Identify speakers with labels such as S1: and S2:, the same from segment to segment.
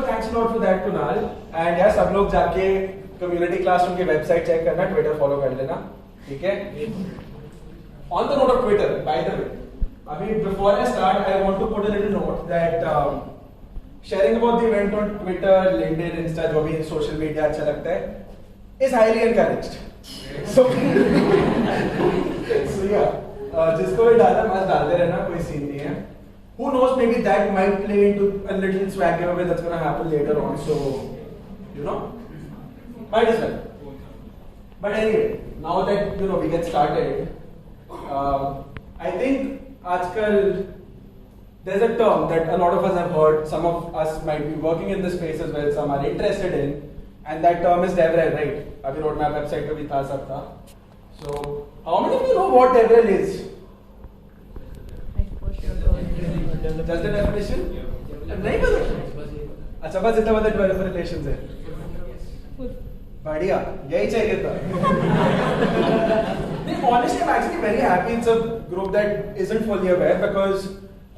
S1: thanks a lot for that, Kunal. And yeah, सब लोग जाके community classroom की website check करना, Twitter follow कर लेना, ठीक है? On the note of Twitter, by the way, I mean before I start, I want to put a little note that sharing about the event on Twitter, LinkedIn, Insta, जो भी social media अच्छा लगता है, is highly encouraged. So yeah, जिसको भी डालना मस्त डालते रहना, कोई सीन नहीं है. Who knows, maybe that might play into a little swag giveaway that's going to happen later on. So, you know, might as well. But anyway, now that we get started, I think आजकल there's a term that a lot of us have heard. Some of us might be working in this space as well. Some are interested in, and that term is DevRel, right? अभी roadmap website पे भी था सब था. So, how many of you know what DevRel is? Just the definition? नहीं पता? अच्छा बस इतना पता developer relations है. बढ़िया, यही चाहिए था. Honestly, I'm actually very happy it's a group that isn't fully aware because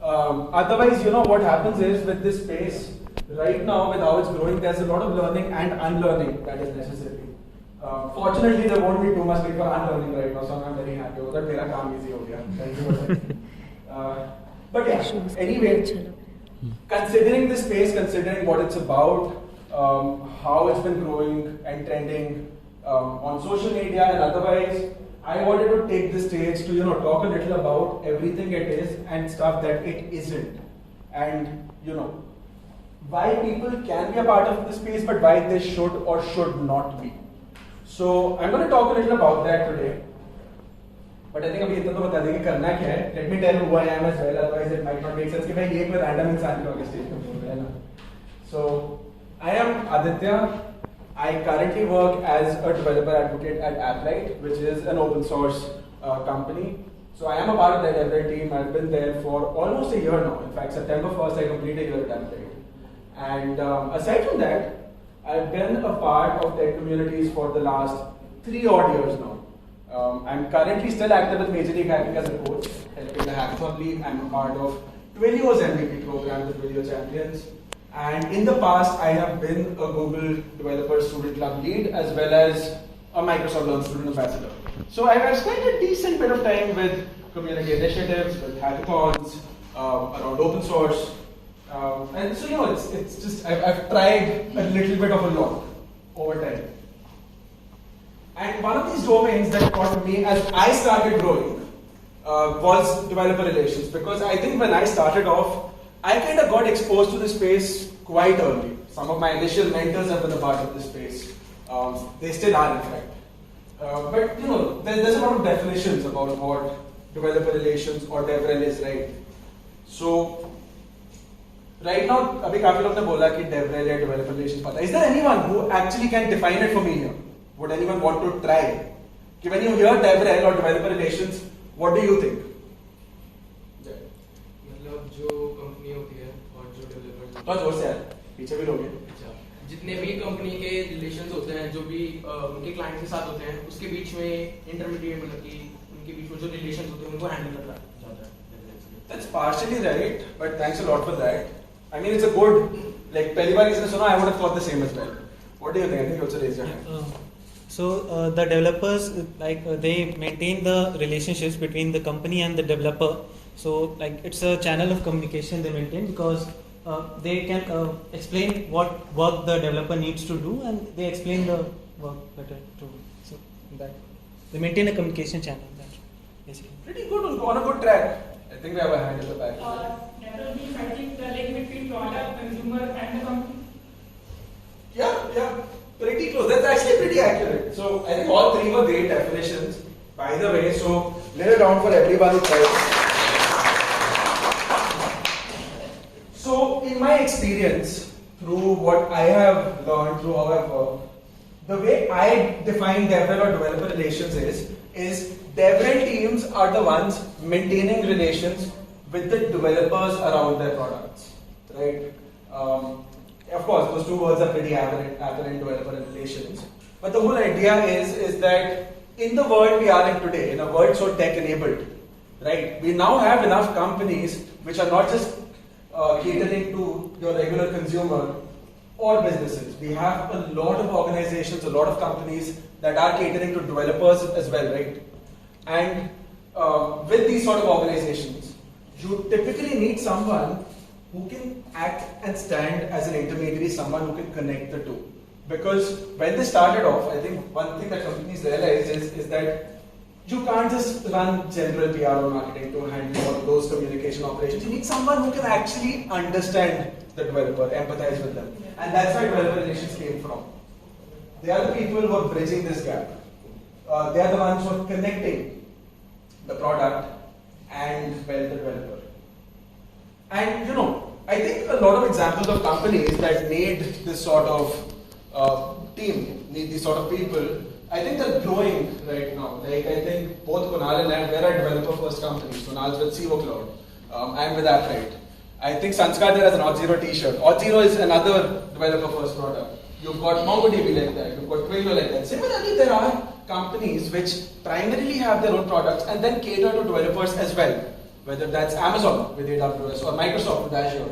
S1: otherwise, what happens is with this space right now, with how it's growing, there's a lot of learning and unlearning that is necessary. Fortunately, there won't be too much need for unlearning right now, so I'm very happy with that. मेरा काम easy हो गया. Thank you for that. But yeah, anyway, considering the space, considering what it's about, how it's been growing and trending on social media and otherwise, I wanted to take the stage to talk a little about everything it is and stuff that it isn't, and why people can be a part of the space, but why they should or should not be. So I'm going to talk a little about that today. But I think अभी इतना तो बता देंगे करना क्या है. Let me tell you who I am as well. Otherwise it might not make sense कि भाई ये कोई random इंसान को आगे स्टेज पे बोल रहा है ना. So I am Aditya. I currently work as a developer advocate at Applight, which is an open source company. So I am a part of that DevRel team. I've been there for almost a year now. In fact, September 1st I completed a year at Applight. And aside from that, I've been a part of tech communities for the last 3 odd years now. I'm currently still active with Major League Hacking as a coach, helping the Hackathon League. I'm a part of Twilio's MVP program, the Twilio Champions. And in the past, I have been a Google Developer Student Club lead as well as a Microsoft Learn Student Ambassador. So I've spent a decent bit of time with community initiatives, with hackathons, around open source. And so, it's just, I've tried a little bit of a lot over time. And one of these domains that caught me as I started growing was developer relations, because I think when I started off, I kind of got exposed to the space quite early. Some of my initial mentors have been a part of this space. They still are, in fact. But there's a lot of definitions about what developer relations or DevRel is, right? So right now, अभी काफी लोग ने बोला कि DevRel या developer relations पता. Is there anyone who actually can define it for me here? Would anyone want to try? When you hear DevRel or developer relations, what do you think?
S2: मतलब जो कंपनी होती है और जो developers
S1: तो जोर से यार पीछे भी लोग हैं.
S2: अच्छा, जितने भी कंपनी के रिलेशंस होते हैं, जो भी उनके क्लाइंट के साथ होते हैं, उसके बीच में इंटरमीडिएट, मतलब कि उनके बीच में जो रिलेशंस होते हैं उनको हैंडल करना जाता है.
S1: That's partially right, but thanks a lot for that. I mean, it's a good, like पहली बार किसी ने सुना, I would have thought the same as well. What do you think? I think you also raised your hand.
S3: So the developers, they maintain the relationships between the company and the developer. So it's a channel of communication they maintain, because they can explain what work the developer needs to do, and they explain the work better to. So that they maintain a communication channel. That basically.
S1: Pretty good, on a good track. I think we have a hand in the back.
S4: Never be fighting the link between product, consumer, and the company.
S1: Yeah. Pretty close. That's actually pretty accurate. So I think all 3 were great definitions, by the way. So lay it down for everyone who tried. So in my experience, through what I have learned, through how I've worked, the way I define DevRel or developer relations is DevRel teams are the ones maintaining relations with the developers around their products, right? Of course, those 2 words are pretty apparent, developer relations. But the whole idea is that in the world we are in today, in a world so tech-enabled, right? We now have enough companies which are not just catering to your regular consumer, or businesses. We have a lot of organizations, a lot of companies that are catering to developers as well, right? And with these sort of organizations, you typically need someone who can act and stand as an intermediary, someone who can connect the two. Because when they started off, I think one thing that companies realized is that you can't just run general PR or marketing to handle all of those communication operations. You need someone who can actually understand the developer, empathize with them. And that's where developer relations came from. They are the people who are bridging this gap. They are the ones who are connecting the product and the developer. And you know, I think a lot of examples of companies that need this sort of team, need these sort of people, I think they're growing right now. Like I think both Kunal and I, we're a developer first company. Kunal's with CO Cloud. I'm with Apprite. I think Sanskar there has an Auth0 t-shirt. Auth0 is another developer first product. You've got MongoDB like that, you've got Twilio like that. Similarly, there are companies which primarily have their own products and then cater to developers as well. Whether that's Amazon with AWS or Microsoft with Azure.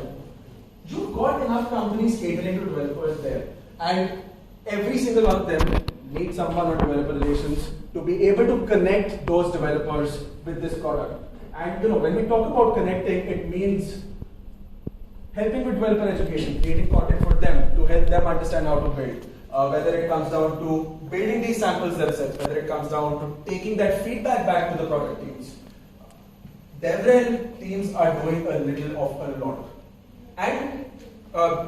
S1: You've got enough companies catering to developers there. And every single one of them needs someone on developer relations to be able to connect those developers with this product. And you know, when we talk about connecting, it means helping with developer education, creating content for them to help them understand how to build. Whether it comes down to building these samples themselves, whether it comes down to taking that feedback back to the product teams. DevRel teams are doing a little of a lot. And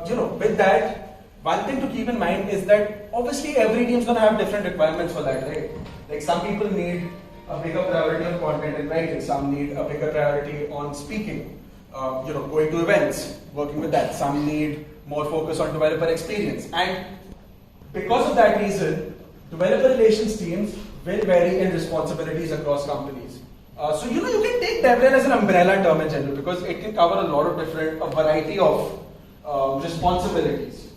S1: you know, with that, one thing to keep in mind is that obviously every team is going to have different requirements for that, right? Like some people need a bigger priority on content and writing, some need a bigger priority on speaking, you know, going to events, working with that. Some need more focus on developer experience. And because of that reason, developer relations teams will vary in responsibilities across companies. So you know, you can take DevRel as an umbrella term in general because it can cover a lot of different, a variety of responsibilities.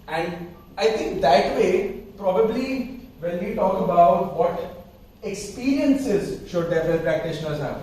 S1: And I think that way, probably when we talk about what experiences should DevRel practitioners have.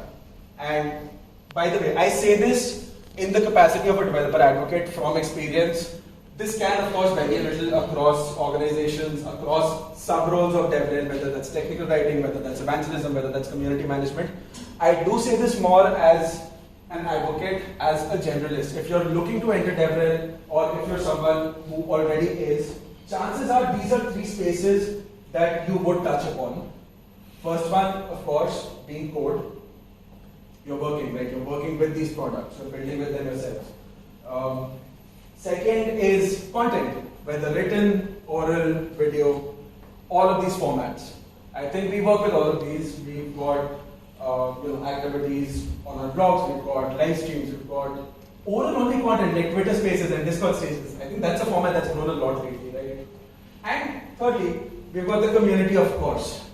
S1: And by the way, I say this in the capacity of a developer advocate from experience. This can, of course, vary a little across organizations, across sub-roles of DevRel, whether that's technical writing, whether that's evangelism, whether that's community management. I do say this more as an advocate, as a generalist. If you're looking to enter DevRel, or if you're someone who already is, chances are these are three spaces that you would touch upon. First one, of course, being code. You're working, right? You're working with these products, you're building with them yourself. Second is content, whether written, oral, video, all of these formats. I think we work with all of these. We've got activities on our blogs, we've got live streams, we've got oral only content like Twitter Spaces and Discord Spaces. I think that's a format that's grown a lot lately, right? And thirdly, we've got the community, of course,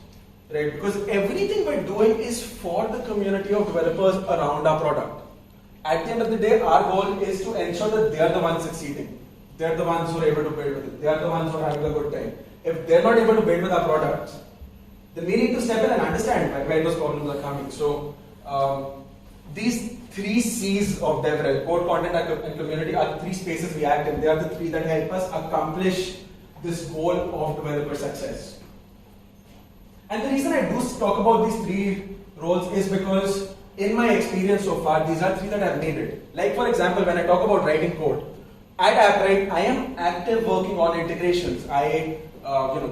S1: right? Because everything we're doing is for the community of developers around our product. At the end of the day, our goal is to ensure that they are the ones succeeding. They're the ones who are able to build with it. They are the ones who are having a good time. If they're not able to build with our products, then we need to step in and understand where those problems are coming. So these three C's of DevRel, code, content, and community, are the three spaces we act in. They are the three that help us accomplish this goal of developer success. And the reason I do talk about these three roles is because in my experience so far, these are three that I've needed. Like for example, when I talk about writing code, at Apprite, I am active working on integrations.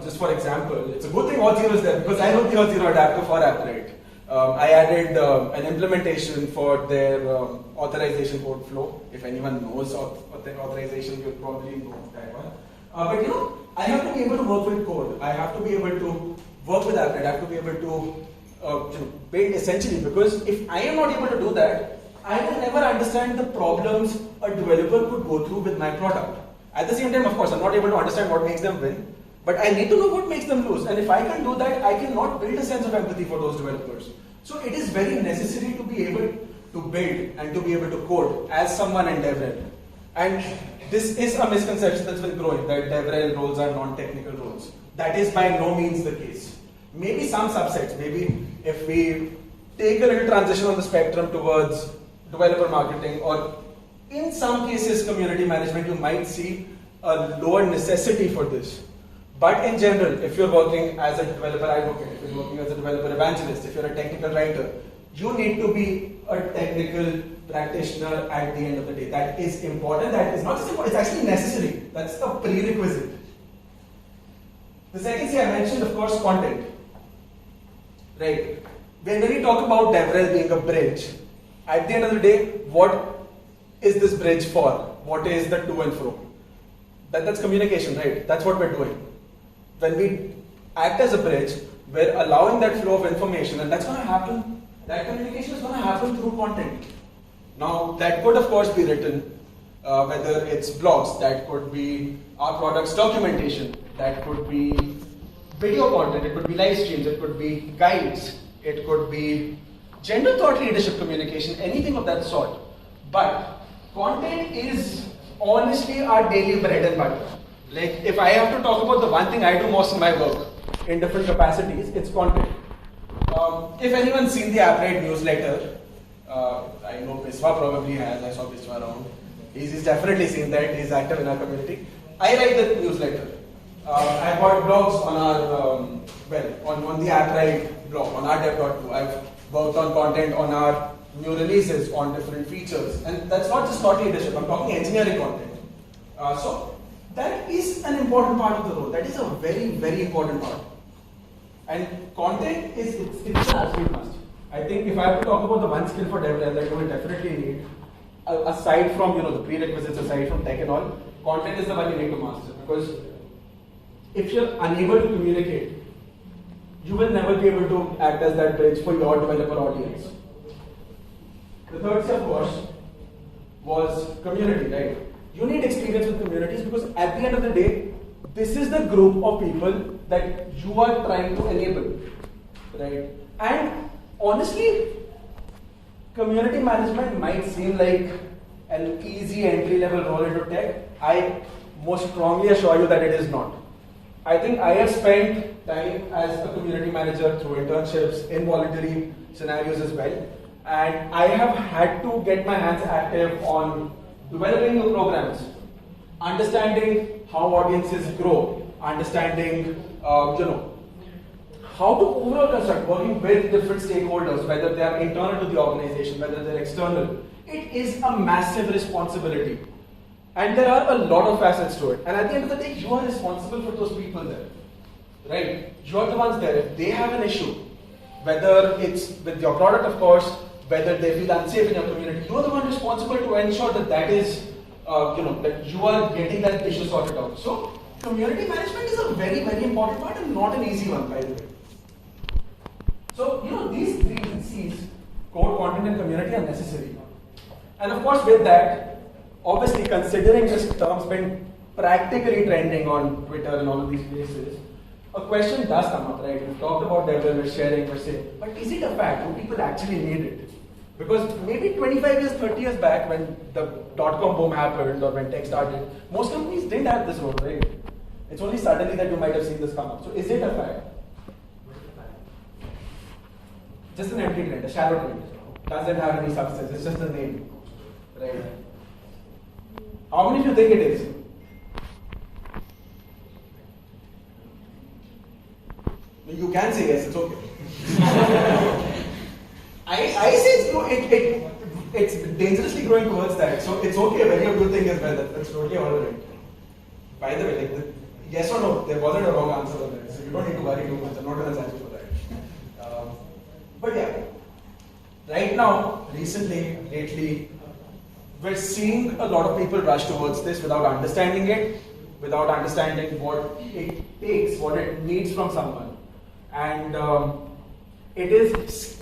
S1: Just for example, it's a good thing Auth0 is there because I wrote the Auth0 adapter for Apprite. I added an implementation for their authorization code flow. If anyone knows authorization, you'll probably know that one. But you know, I have to be able to work with code. I have to be able to work with Apprite. I have to be able to build essentially, because if I am not able to do that, I will never understand the problems a developer could go through with my product. At the same time, of course, I'm not able to understand what makes them win, but I need to know what makes them lose. And if I can do that, I cannot build a sense of empathy for those developers. So it is very necessary to be able to build and to be able to code as someone in DevRel. And this is a misconception that's been growing, that DevRel roles are non-technical roles. That is by no means the case. Maybe some subsets, maybe if we take a little transition on the spectrum towards developer marketing, or in some cases community management, you might see a lower necessity for this. But in general, if you're working as a developer advocate, if you're working as a developer evangelist, if you're a technical writer, you need to be a technical practitioner at the end of the day. That is important. That is not just important, it's actually necessary. That's a prerequisite. The second thing I mentioned, of course, content. Right. When we talk about DevRel being a bridge, at the end of the day, what is this bridge for? What is the to and fro? That's communication, right? That's what we're doing. When we act as a bridge, we're allowing that flow of information, and that's going to happen. That communication is going to happen through content. Now, that could, of course, be written, whether it's blogs, that could be our product's documentation, that could be video content, it could be live streams, it could be guides, it could be general thought leadership communication, anything of that sort. But content is honestly our daily bread and butter. Like, if I have to talk about the one thing I do most in my work, in different capacities, it's content. If anyone's seen the Applied newsletter, I know Biswa probably has, I saw Biswa around. He's definitely seen that, he's active in our community. I write the newsletter. I've got blogs on our, on the Applied blog, on our dev.to. I've worked on content on our new releases, on different features. And that's not just thought leadership, I'm talking engineering content. So that is an important part of the role. That is a very, very important part. And content is it's an absolute must. I think if I have to talk about the one skill for DevRel that you will definitely need, aside from the prerequisites, aside from tech and all, content is the one you need to master. Because if you're unable to communicate, you will never be able to act as that bridge for your developer audience. The third step, of course, was community, right? You need experience with communities because at the end of the day, this is the group of people that you are trying to enable, right? And honestly, community management might seem like an easy entry-level role into tech. I most strongly assure you that it is not. I think I have spent time as a community manager through internships, in voluntary scenarios as well. And I have had to get my hands active on developing new programs, understanding how audiences grow, understanding, how to overall construct, working with different stakeholders, whether they are internal to the organization, whether they're external. It is a massive responsibility. And there are a lot of facets to it. And at the end of the day, you are responsible for those people there. Right? You are the ones there. If they have an issue, whether it's with your product, of course, whether they feel unsafe in your community, you are the one responsible to ensure that that is, that you are getting that issue sorted out. So, community management is a very, very important part and not an easy one, by the way. So, these three C's, core, content, and community, are necessary. And of course, with that, obviously, considering this term's been practically trending on Twitter and all of these places, a question does come up, right? We've talked about DevRel, we're sharing, we're saying, but is it a fact? Do people actually need it? Because maybe 25 years, 30 years back, when the dot-com boom happened or when tech started, most companies didn't have this role, right? It's only suddenly that you might have seen this come up. So is it a fact? Just an empty trend, a shallow trend. Doesn't have any substance, it's just a name, right? How many of you think it is? You can say yes, it's okay. I say it's dangerously growing towards that, so it's okay when you do think as well. That's totally alright. By the way, yes or no, there wasn't a wrong answer on that, so you don't need to worry too much. I'm not going to judge you for that. But yeah, right now, recently, lately, we're seeing a lot of people rush towards this without understanding it, without understanding what it takes, what it needs from someone. And it is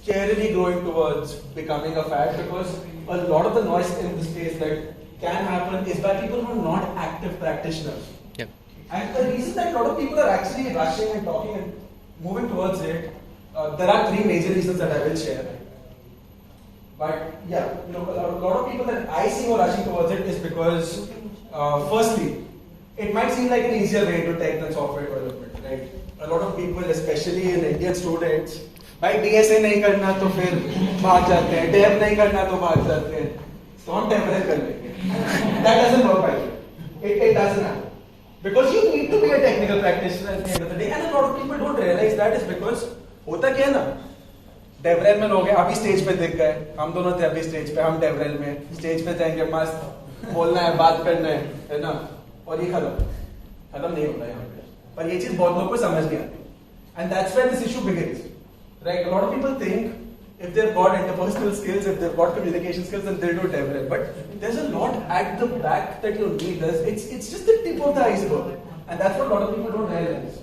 S1: scarily growing towards becoming a fad because a lot of the noise in this space that can happen is by people who are not active practitioners.
S5: Yep.
S1: And the reason that a lot of people are actually rushing and talking and moving towards it, there are three major reasons that I will share. But yeah, a lot of people that I see who are rushing towards it is because, firstly, it might seem like an easier way to tech than software development, right? A lot of people, especially in Indian students, भाई DSA नहीं करना तो फिर भाग जाते हैं, dev नहीं करना तो भाग जाते हैं, so हम DevRel कर लेंगे. That doesn't work, by the way. It doesn't happen. Because you need to be a technical practitioner at the end of the day, and a lot of people don't realize that is because होता क्या है ना, DevRel में लोग हैं, अभी stage पे दिख गए, हम दोनों थे अभी स्टेज पे, हम DevRel में स्टेज पे जाएंगे, मस्त बोलना है, बात करना है ना, और ये खत्म नहीं होता यहाँ पे, पर ये चीज बहुत लोगों को समझ नहीं आती, and that's where this issue begins, right? A lot of people think if they've got interpersonal skills, if they've got communication skills, then they'll do DevRel. But there's a lot at the back that you need. It's just the tip of the iceberg, and that's what a lot of people don't realize.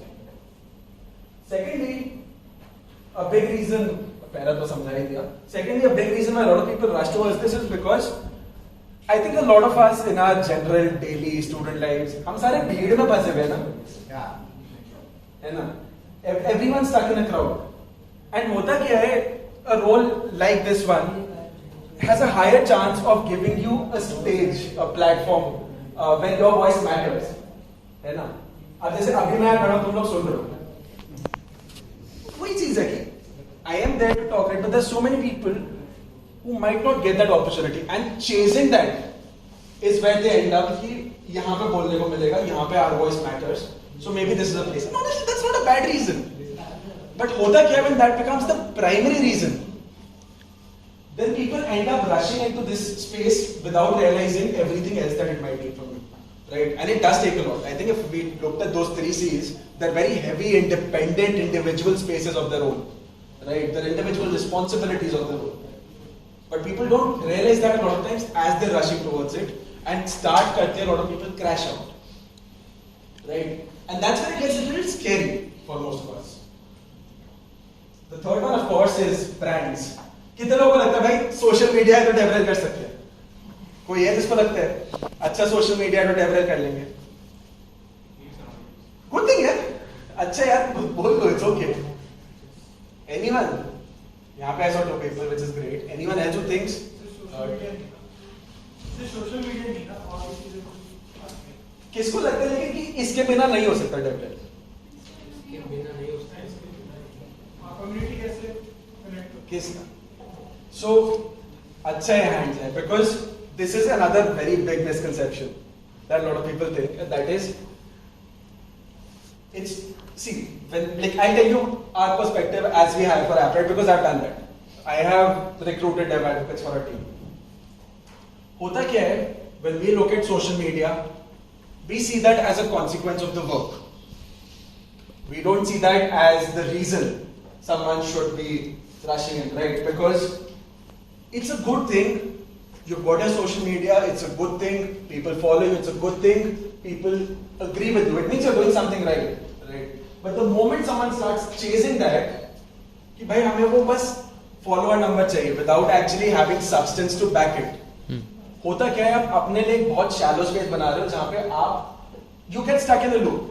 S1: Secondly, a big reason. Secondly, a big reason why a lot of people rush towards this is because I think a lot of us in our general daily student lives, हम सारे भीड़ में फंसे हुए हैं ना, है ना? Everyone's stuck in a crowd, and होता क्या है? A role like this one has a higher chance of giving you a stage, a platform, when your voice matters, है ना? अब जैसे अभी मैं खड़ा हूं, तुम लोग सुन रहे हो, वही चीज है कि I am there to talk, right? But there's so many people who might not get that opportunity, and chasing that is where they end up कि यहाँ पे बोलने को मिलेगा, यहाँ पे our voice matters, so maybe this is a place. No, that's not a bad reason. But होता क्या when that becomes the primary reason, then people end up rushing into this space without realizing everything else that it might take from you, right? And it does take a lot. I think if we looked at those 3 C's, they're very heavy, independent, individual spaces of their own, right? They're individual responsibilities of their own. But people don't realize that a lot of times as they're rushing towards it, and start karte, a lot of people crash out, right? And that's where it gets a little scary for most of us. The third one, of course, is brands. कितने लोगों को लगता है भाई social media है तो DevRel कर सकते हैं? कोई है जिसको लगता है अच्छा सोशल मीडिया है तो DevRel कर लेंगे? Good thing है, अच्छा यार बोल दो, it's okay. Anyone? यहाँ पे ऐसा 2 people, which is great. Anyone else who thinks?
S4: Social media नहीं ना, और
S1: किसको लगता है कि इसके बिना नहीं हो सकता DevRel?
S2: इसके बिना नहीं हो सकता,
S4: कम्युनिटी कैसे कनेक्ट हो?
S1: किसका? So, अच्छा है hands है, because this is another very big misconception that a lot of people think, and that is, it's, see, when, like, I'll tell you our perspective as we have for AppRed, because I've done that. I have recruited dev advocates for our team. होता क्या है, when we look at social media, we see that as a consequence of the work. We don't see that as the reason someone should be rushing in, right? Because it's a good thing. You've got a social media, it's a good thing. People follow you, it's a good thing. People agree with you. It means you're doing something right, right? But the moment someone starts chasing that, कि भाई हमें वो बस follower number चाहिए, without actually having substance to back it. होता क्या है, आप अपने लिए एक बहुत shallow space बना रहे हो जहाँ पे आप you get stuck in a loop.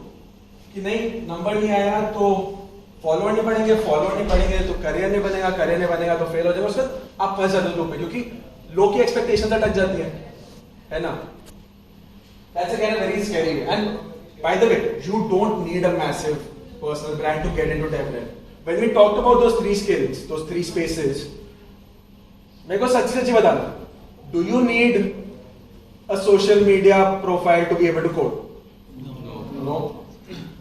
S1: कि नहीं नंबर नहीं आया तो फॉलोअर नहीं बढ़ेंगे, फॉलोअर नहीं बढ़ेंगे तो करियर नहीं बनेगा, करियर नहीं बनेगा तो फेल हो जाएगा, उसके बाद आप फंस जाते हो लूप में, क्योंकि लोग की एक्सपेक्टेशन अटक जाती है ना? That's again a very scary way. And by the way, you don't need a massive personal brand to get into DevRel. When we talked about those 3 skills, those 3 spaces, मेरे को सच्ची सच्ची बताना, do you need a social media profile to be able to code? No.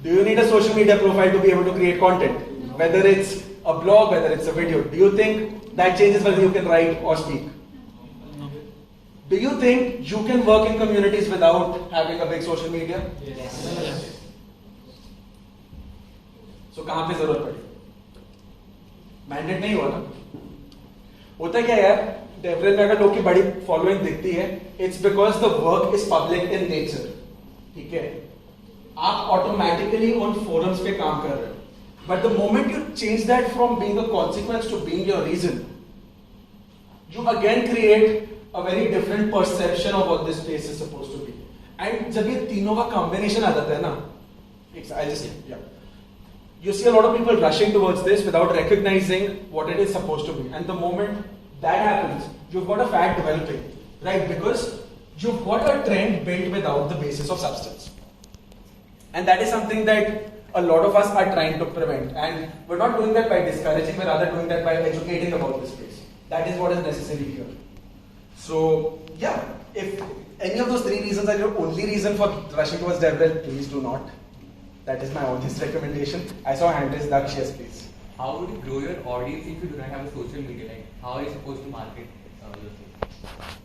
S1: Do you need a social media profile to be able to create content? Whether it's a blog, whether it's a video. Do you think that changes whether you can write or speak?
S3: No.
S1: Do you think you can work in communities without having a big social media?
S3: Yes.
S1: So कहाँ पे जरूरत पड़ी? Mandate नहीं हुआ ना? होता क्या यार? DevRel में अगर लोग की बड़ी following दिखती है, it's because the work is public in nature. ठीक है? आप automatically उन forums पे काम कर रहे हो. But the moment you change that from being a consequence to being your reason, you again create a very different perception of what this place is supposed to be. And जब ये तीनों का combination आ जाता है ना, you see a lot of people rushing towards this without recognizing what it is supposed to be. And the moment that happens, you've got a fad developing, right? Because you've got a trend built without the basis of substance. And that is something that a lot of us are trying to prevent. And we're not doing that by discouraging, we're rather doing that by educating about this space. That is what is necessary here. So, yeah, if any of those 3 reasons are your only reason for rushing towards DevRel, please do not. That is my honest recommendation. I saw hand raised, Daksh, yes please.
S5: How would you grow your audience if you do not have a social media? Like, how are you supposed to market yourself?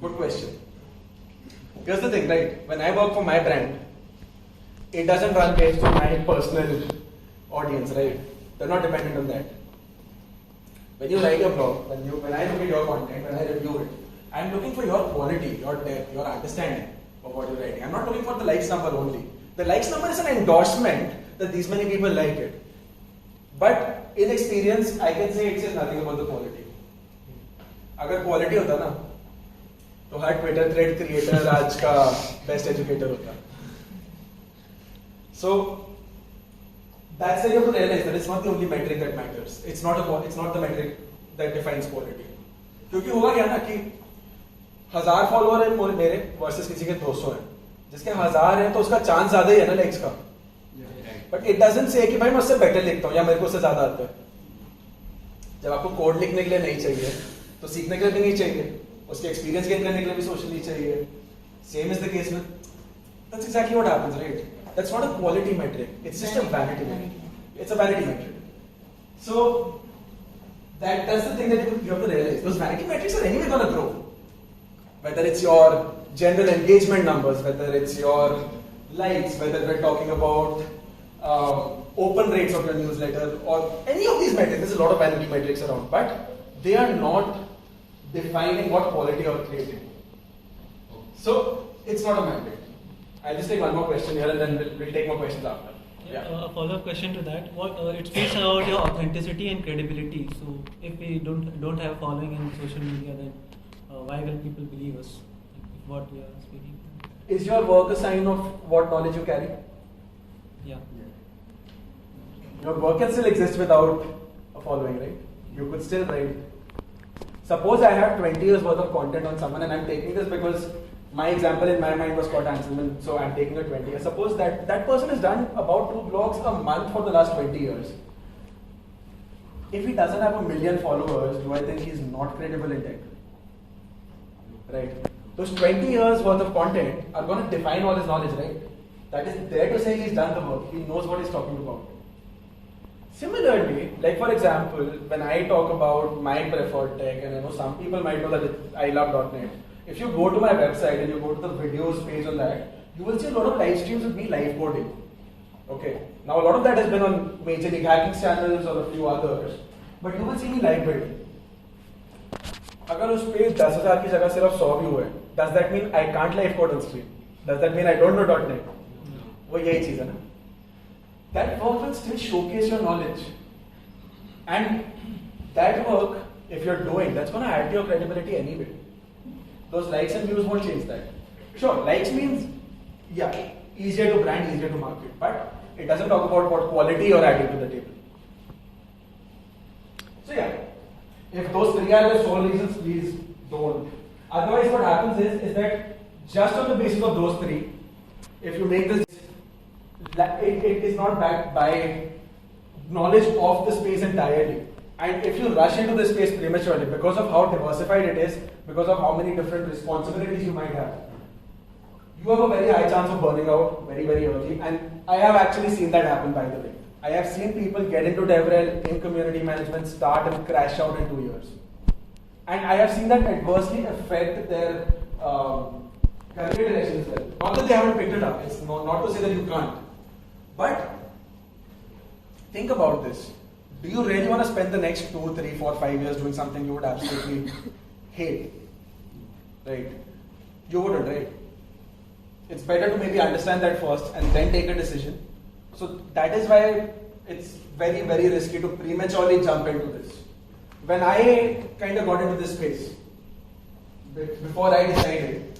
S1: Good question. Here's the thing, right? When I work for my brand, it doesn't run based on my personal audience, right? They're not dependent on that. When you write your blog, when I look at your content, when I review it, I'm looking for your quality, your depth, your understanding of what you're writing. I'm not looking for the likes number only. The likes number is an endorsement that these many people like it. But in experience, I can say it says nothing about the quality. अगर quality होता ना, तो हर Twitter thread creator आज का best educator होता. So that's why you have to realize that it's not the only metric that matters. It's not the metric that defines quality. क्योंकि होगा क्या ना कि 1000 फॉलोअर है मेरे वर्सेस किसी के 200 हैं. जिसके 1000 हैं तो उसका चांस ज्यादा ही है ना लाइक्स का. बट इट डजंट से कि भाई मैं उससे बेटर लिखता हूँ या मेरे को उससे ज्यादा आता है. जब आपको कोड लिखने के लिए नहीं चाहिए तो सीखने के लिए भी नहीं चाहिए, उसके एक्सपीरियंस गेन करने के लिए भी सोशल नहीं चाहिए. Same is the case with that's exactly what happens, right? That's not a quality metric. It's just a vanity metric. It's a vanity metric. So that's the thing that you have to realize. Those vanity metrics are anyway going to grow. Whether it's your general engagement numbers, whether it's your likes, whether we're talking about open rates of your newsletter, or any of these metrics. There's a lot of vanity metrics around, but they are not defining what quality you're creating. So it's not a metric. I'll just take one more question here and then we'll take more questions after. Yeah.
S3: A follow-up question to that. It speaks about your authenticity and credibility. So if we don't have following in social media, then why will people believe us? If what we are speaking.
S1: Is your work a sign of what knowledge you carry?
S3: Yeah.
S1: Your work can still exist without a following, right? You could still write. Suppose I have 20 years worth of content on someone and I'm taking this because my example in my mind was Scott Hanselman, so I'm taking a 20 years. Suppose that person has done about 2 blogs a month for the last 20 years. If he doesn't have 1 million followers, do I think he's not credible in tech? Right? Those 20 years worth of content are going to define all his knowledge, right? That is there to say he's done the work, he knows what he's talking about. Similarly, like for example, when I talk about my preferred tech, and I know some people might know that I love .NET. If you go to my website and you go to the videos page on that, you will see a lot of live streams with me live coding. Okay. Now a lot of that has been on major league hacking channels or a few others, but you will see me live building. अगर उस पे 10,000 की जगह सिर्फ 100 view है, does that mean I can't live code on screen? Does that mean I don't know .NET? वो यही चीज है ना. That work will still showcase your knowledge, and that work, if you're doing, that's going to add to your credibility anyway. Those likes and views won't change that. Sure, likes means, yeah, easier to brand, easier to market, but it doesn't talk about what quality you're adding to the table. So yeah, if those 3 are the sole reasons, please don't. Otherwise what happens is that just on the basis of those 3, if you make this, it is not backed by knowledge of the space entirely. And if you rush into this space prematurely, because of how diversified it is, because of how many different responsibilities you might have, you have a very high chance of burning out very, very early. And I have actually seen that happen, by the way. I have seen people get into DevRel in community management, start and crash out in 2 years. And I have seen that adversely affect their career direction as well. Not that they haven't picked it up, it's not to say that you can't. But think about this. Do you really want to spend the next 2, 3, 4, 5 years doing something you would absolutely hate? Right? You wouldn't, right? It's better to maybe understand that first and then take a decision. So that is why it's very, very risky to prematurely jump into this. When I kind of got into this space, before I decided,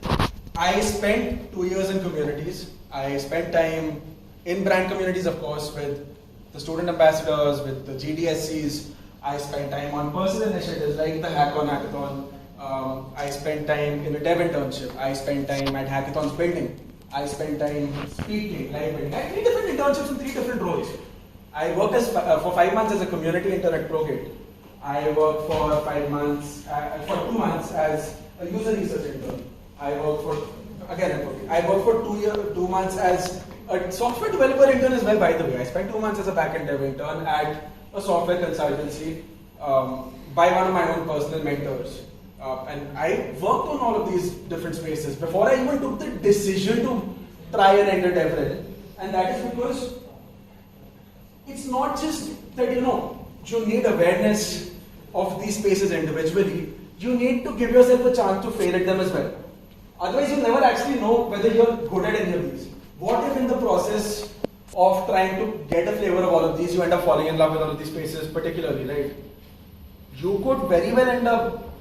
S1: I spent 2 years in communities. I spent time in brand communities, of course, with the student ambassadors, with the GDSCs. I spent time on personal initiatives like the Hackathon. I spent time in a dev internship. I spent time at hackathons building. I spent time speaking, live building. I had 3 different internships in 3 different roles. I worked for 5 months as a community intern at ProGate. I worked for 2 months as a user research intern. I work for, I work for 2 months as a software developer intern as well, by the way. I spent 2 months as a back-end dev intern at a software consultancy by one of my own personal mentors. And I worked on all of these different spaces before I even took the decision to try and enter DevRel. And that is because it's not just that, you need awareness of these spaces individually. You need to give yourself a chance to fail at them as well. Otherwise, you'll never actually know whether you're good at any of these. What if in the process of trying to get a flavor of all of these, you end up falling in love with all of these spaces particularly, right? You could very well end up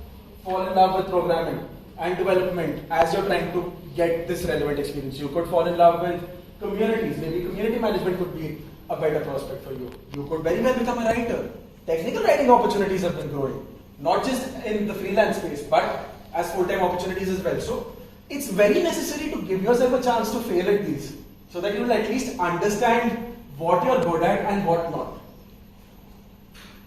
S1: fall in love with programming and development as you're trying to get this relevant experience. You could fall in love with communities. Maybe community management could be a better prospect for you. You could very well become a writer. Technical writing opportunities have been growing, not just in the freelance space, but as full-time opportunities as well. So it's very necessary to give yourself a chance to fail at these, so that you'll at least understand what you're good at and what not.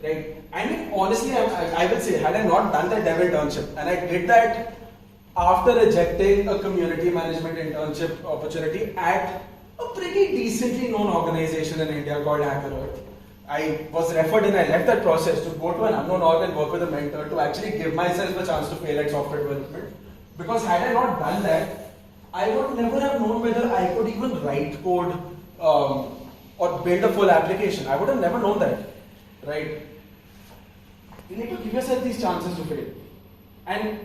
S1: Right? I mean, honestly, I will say, had I not done the dev internship, and I did that after rejecting a community management internship opportunity at a pretty decently known organization in India called HackerEarth. I was referred and I left that process to go to an unknown org and work with a mentor to actually give myself a chance to fail at software development. Because had I not done that, I would never have known whether I could even write code or build a full application. I would have never known that, right? You need to give yourself these chances to fail. And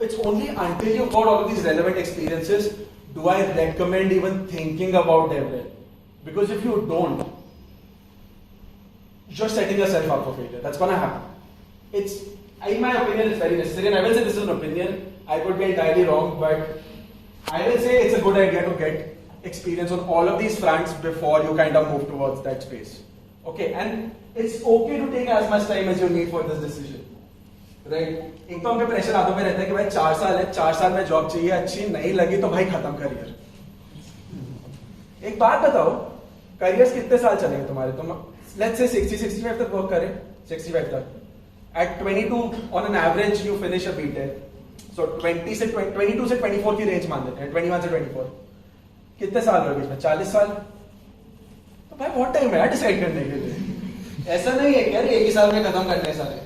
S1: it's only until you've got all of these relevant experiences do I recommend even thinking about DevRel. Because if you don't, you're setting yourself up for failure. That's gonna happen. It's, in my opinion, it's very necessary. And I will say this is an opinion. I could be entirely wrong, but I will say it's a good idea to get experience on all of these fronts before you kind of move towards that space. Okay, and it's okay to take as much time as you need for this decision. Right? एक तो हम पे pressure आदों में रहता है कि भाई 4 साल है, 4 साल में जॉब चाहिए, अच्छी नहीं लगी तो भाई खत्म करियर. एक बात बताओ, करियर्स कितने साल चलेंगे तुम्हारे? तुम let's say 60-65 तक वर्क करें, 65 तक. At 22 on an average you finish a BTech. So 22 से 24 की रेंज मान लेते हैं, 21 से 24. कितने साल रहे बीच में? 40 साल. तो भाई बहुत टाइम है डिसाइड करने के लिए. ऐसा नहीं है कि यार एक ही साल में खत्म करने सारे.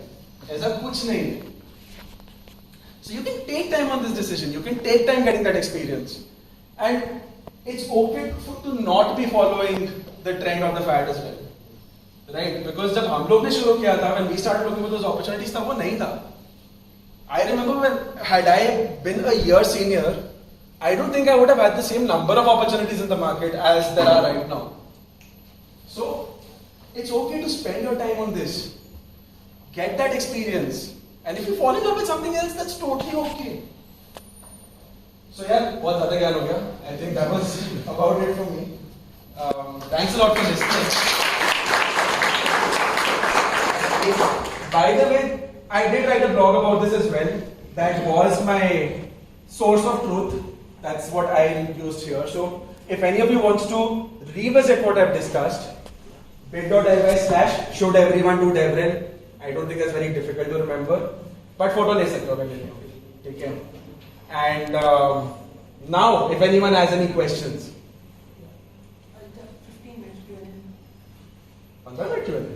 S1: ऐसा कुछ नहीं है. So you can take time on this decision. You can take time getting that experience. And it's okay to not be following the trend of the fad as well. Right? Because जब हम लोग ने शुरू किया था, when we started looking for those opportunities, तब वो नहीं था. I remember when, had I been a year senior, I don't think I would have had the same number of opportunities in the market as there are right now. So, it's okay to spend your time on this. Get that experience. And if you fall in love with something else, that's totally okay. So yeah, बहुत ज़्यादा ज्ञान हो गया. I think that was about it for me. Thanks a lot for listening. By the way, I did write a blog about this as well. That was my source of truth. That's what I used here. So if any of you wants to revisit what I've discussed, bit.ly/should everyone do DevRel. I don't think that's very difficult to remember. But photo le sakte ho agar lene ho. Take care. And now, if anyone has any questions. 15 minutes Q&A. 15 minute Q&A.